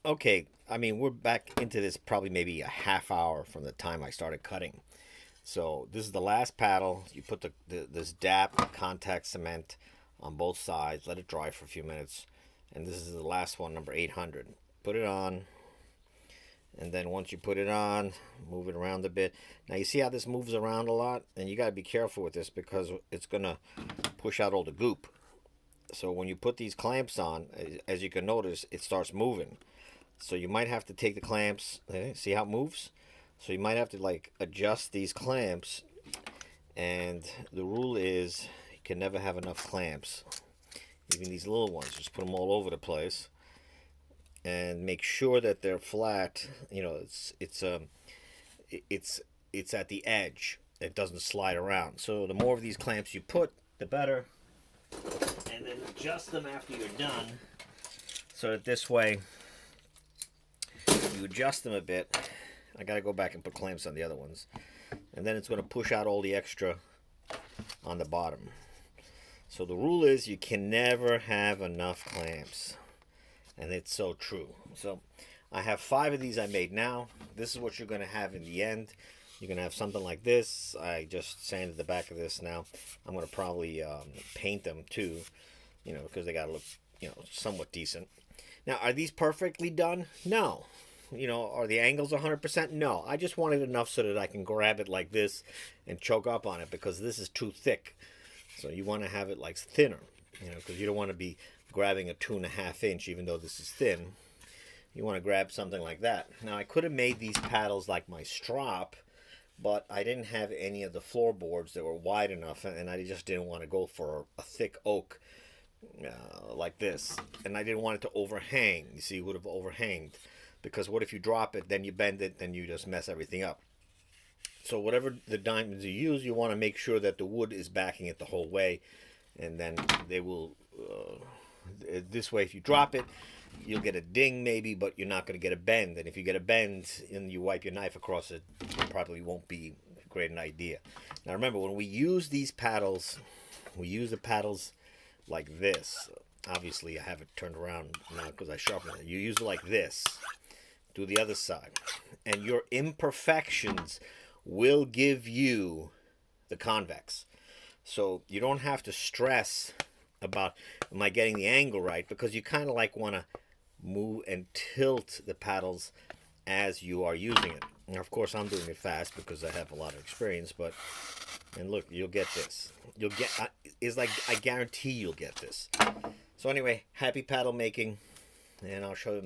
Okay, I mean, we're back into this probably maybe a half hour from the time I started cutting. So this is the last paddle. You put this DAP contact cement on both sides, let it dry for a few minutes, and this is the last one, number 800. Put it on, and then once you put it on, move it around a bit. Now you see how this moves around a lot, and you got to be careful with this because it's gonna push out all the goop. So when you put these clamps on, as you can notice, it starts moving. So you might have to take the clamps. See how it moves? So you might have to like adjust these clamps. And the rule is you can never have enough clamps. Even these little ones, just put them all over the place, and make sure that they're flat. You know, it's at the edge. It doesn't slide around. So the more of these clamps you put, the better. And then adjust them after you're done, so that this way you adjust them a bit. I gotta go back and put clamps on the other ones, and then it's going to push out all the extra on the bottom. So the rule is you can never have enough clamps, and it's so true. So I have 5 of these I made now. This is what you're going to have in the end. You're going to have something like this. I just sanded the back of this now. I'm going to probably paint them too, you know, because they got to look, you know, somewhat decent. Now, are these perfectly done? No. You know, are the angles 100%? No. I just wanted enough so that I can grab it like this and choke up on it, because this is too thick. So you want to have it like thinner, you know, because you don't want to be grabbing a 2.5 inch, even though this is thin. You want to grab something like that. Now, I could have made these paddles like my strop, but I didn't have any of the floorboards that were wide enough, and I just didn't want to go for a thick oak like this. And I didn't want it to overhang. You see, it would have overhanged. Because what if you drop it, then you bend it, then you just mess everything up. So whatever the diamonds you use, you want to make sure that the wood is backing it the whole way. And then they will, this way, if you drop it, you'll get a ding maybe, but you're not going to get a bend. And if you get a bend and you wipe your knife across it, it probably won't be a great idea. Now remember, when we use these paddles, we use the paddles like this. Obviously, I have it turned around now because I sharpened it. You use it like this. Do the other side. And your imperfections will give you the convex. So you don't have to stress about, am I getting the angle right? Because you kind of like want to move and tilt the paddles as you are using it. Now, of course, I'm doing it fast because I have a lot of experience, but, and look, you'll get this. You'll get, it's like, I guarantee you'll get this. So anyway, happy paddle making, and I'll show them.